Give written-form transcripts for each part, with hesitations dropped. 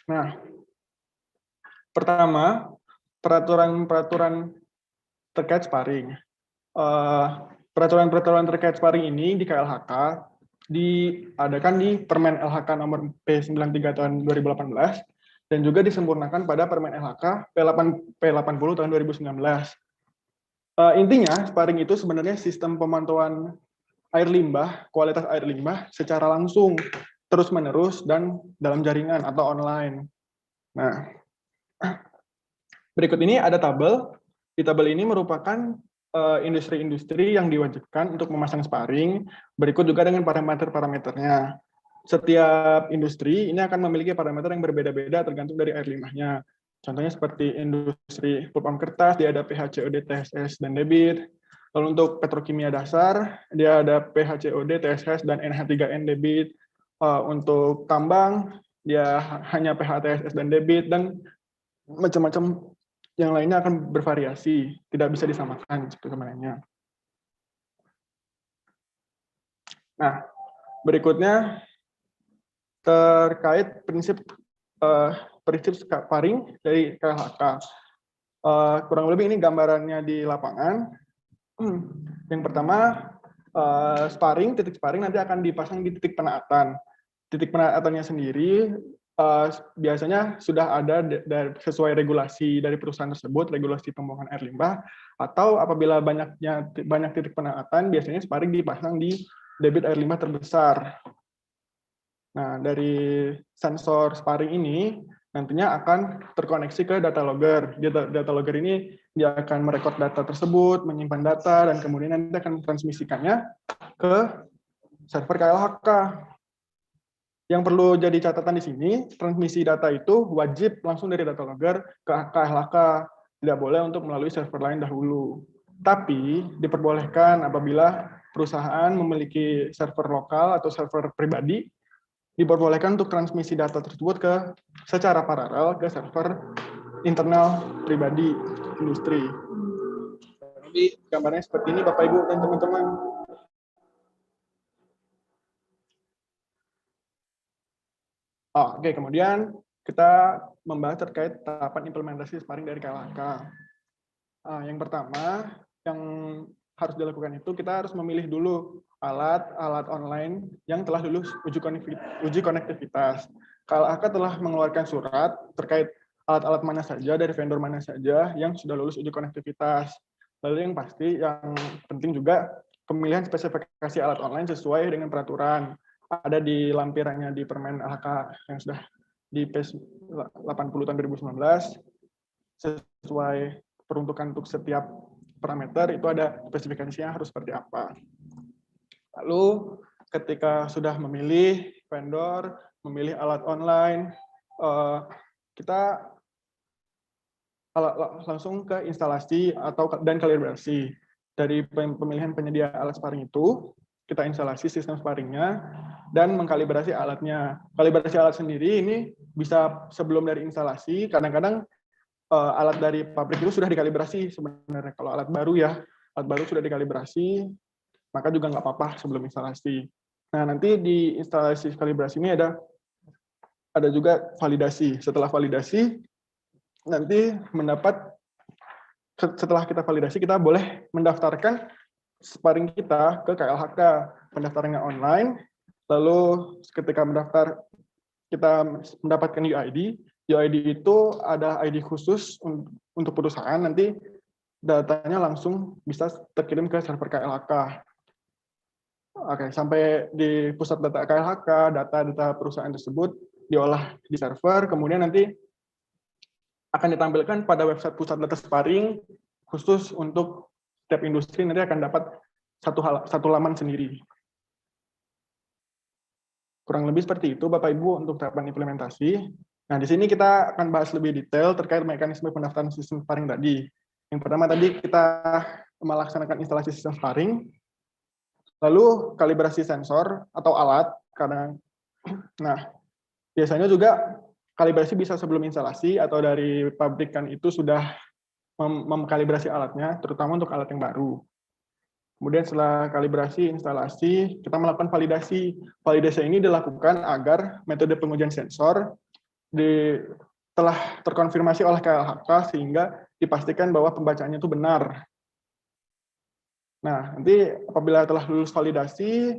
Nah, pertama, peraturan-peraturan terkait sparring. Peraturan-peraturan terkait sparring ini di KLHK diadakan di Permen LHK nomor P93 tahun 2018 dan juga disempurnakan pada Permen LHK P80 tahun 2019. Intinya, sparring itu sebenarnya sistem pemantauan air limbah, kualitas air limbah secara langsung, terus-menerus, dan dalam jaringan atau online. Nah, berikut ini ada tabel. Di tabel ini merupakan industri-industri yang diwajibkan untuk memasang sparring. Berikut juga dengan parameter-parameternya. Setiap industri ini akan memiliki parameter yang berbeda-beda tergantung dari air limbahnya. Contohnya seperti industri pulp kertas, dia ada pH, COD, TSS, dan debit. Lalu untuk petrokimia dasar, dia ada pH, COD, TSS, dan NH3N debit. Untuk tambang, dia hanya pH, TSS, dan debit, dan macam-macam yang lainnya akan bervariasi, tidak bisa disamakan sebenarnya. Nah, berikutnya terkait prinsip sparring dari KLHK. Kurang lebih ini gambarannya di lapangan. Yang pertama, titik sparring nanti akan dipasang di titik penaatan. Titik penaatannya sendiri biasanya sudah ada sesuai regulasi dari perusahaan tersebut, regulasi pembuangan air limbah, atau apabila banyak titik penaatan, biasanya sparring dipasang di debit air limbah terbesar. Nah, dari sensor sparring ini nantinya akan terkoneksi ke data logger. Data logger ini dia akan merekod data tersebut, menyimpan data, dan kemudian nanti akan transmisikannya ke server KLHK. Yang perlu jadi catatan di sini, transmisi data itu wajib langsung dari data logger ke KLHK. Tidak boleh untuk melalui server lain dahulu. Tapi diperbolehkan apabila perusahaan memiliki server lokal atau server pribadi, diperbolehkan untuk transmisi data tersebut secara paralel ke server internal pribadi industri. Jadi gambarnya seperti ini Bapak Ibu dan teman-teman. Oke, kemudian kita membahas terkait tahapan implementasi sparring dari KLHK. Yang pertama, yang harus dilakukan itu kita harus memilih dulu alat online yang telah lulus uji konektivitas. KLHK telah mengeluarkan surat terkait alat-alat mana saja dari vendor mana saja yang sudah lulus uji konektivitas. Lalu yang pasti, yang penting juga pemilihan spesifikasi alat online sesuai dengan peraturan. Ada di lampirannya di Permen LHK yang sudah di PES 80 tahun 2019, sesuai peruntukan untuk setiap parameter, itu ada spesifikasinya harus seperti apa. Lalu ketika sudah memilih vendor, memilih alat online, kita langsung ke instalasi dan kalibrasi. Dari pemilihan penyedia alat sparring itu, kita instalasi sistem sparringnya dan mengkalibrasi alatnya. Kalibrasi alat sendiri ini bisa sebelum dari instalasi, kadang-kadang alat dari pabrik itu sudah dikalibrasi sebenarnya. Kalau alat baru sudah dikalibrasi, maka juga nggak apa-apa sebelum instalasi. Nah, nanti di instalasi kalibrasi ini ada juga validasi. Setelah validasi, nanti setelah kita validasi, kita boleh mendaftarkan sparring kita ke KLHK. Pendaftarannya online, lalu ketika mendaftar, kita mendapatkan UID. UID itu ada ID khusus untuk perusahaan, nanti datanya langsung bisa terkirim ke server KLHK. Oke, sampai di pusat data KLHK, data-data perusahaan tersebut diolah di server, kemudian nanti akan ditampilkan pada website pusat data sparring khusus untuk setiap industri, nanti akan dapat satu laman sendiri. Kurang lebih seperti itu Bapak Ibu untuk tahapan implementasi. Nah, di sini kita akan bahas lebih detail terkait mekanisme pendaftaran sistem sparring tadi. Yang pertama tadi kita melaksanakan instalasi sistem sparring, lalu kalibrasi sensor atau alat, biasanya juga kalibrasi bisa sebelum instalasi atau dari pabrikan itu sudah mengkalibrasi alatnya, terutama untuk alat yang baru. Kemudian setelah kalibrasi, instalasi, kita melakukan validasi. Validasi ini dilakukan agar metode pengujian sensor telah terkonfirmasi oleh KLHK sehingga dipastikan bahwa pembacaannya itu benar. Nah, nanti apabila telah lulus validasi,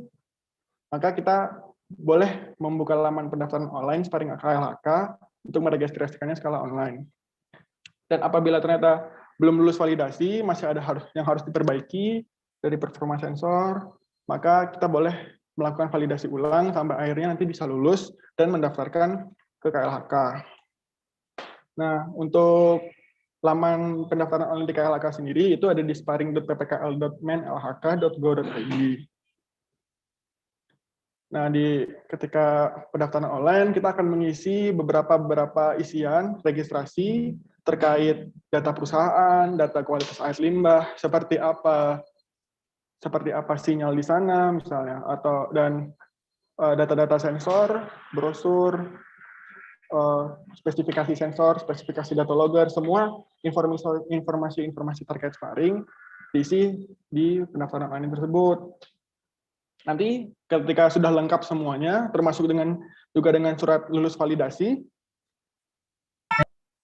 maka kita boleh membuka laman pendaftaran online Sparring KLHK untuk meregistrasikannya skala online. Dan apabila ternyata belum lulus validasi, masih ada yang harus diperbaiki dari performa sensor, maka kita boleh melakukan validasi ulang sampai akhirnya nanti bisa lulus dan mendaftarkan ke KLHK. Nah, untuk laman pendaftaran online di KLHK sendiri itu ada di sparring.ppkl.menlhk.go.id. Nah, ketika pendaftaran online, kita akan mengisi beberapa isian registrasi terkait data perusahaan, data kualitas air limbah, seperti apa sinyal di sana misalnya, dan data-data sensor, brosur, spesifikasi sensor, spesifikasi data logger, semua informasi terkait sparring diisi di pendaftaran online tersebut. Nanti ketika sudah lengkap semuanya, termasuk juga dengan surat lulus validasi,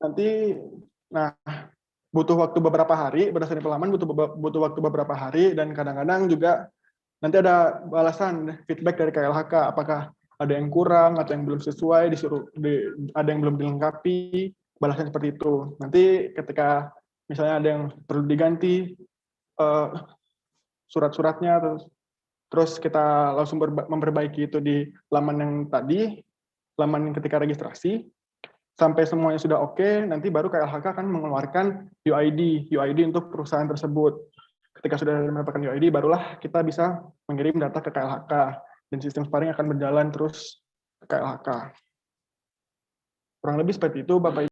nanti butuh waktu beberapa hari, berdasarkan pengalaman butuh waktu beberapa hari, dan kadang-kadang juga nanti ada balasan feedback dari KLHK, apakah ada yang kurang atau yang belum sesuai, ada yang belum dilengkapi, balasan seperti itu. Nanti ketika misalnya ada yang perlu diganti surat-suratnya, terus kita langsung memperbaiki itu di laman yang tadi, laman ketika registrasi, sampai semuanya sudah oke, nanti baru KLHK akan mengeluarkan UID untuk perusahaan tersebut. Ketika sudah mendapatkan UID, barulah kita bisa mengirim data ke KLHK, dan sistem sparring akan berjalan terus ke KLHK. Kurang lebih seperti itu, Bapak Ibu.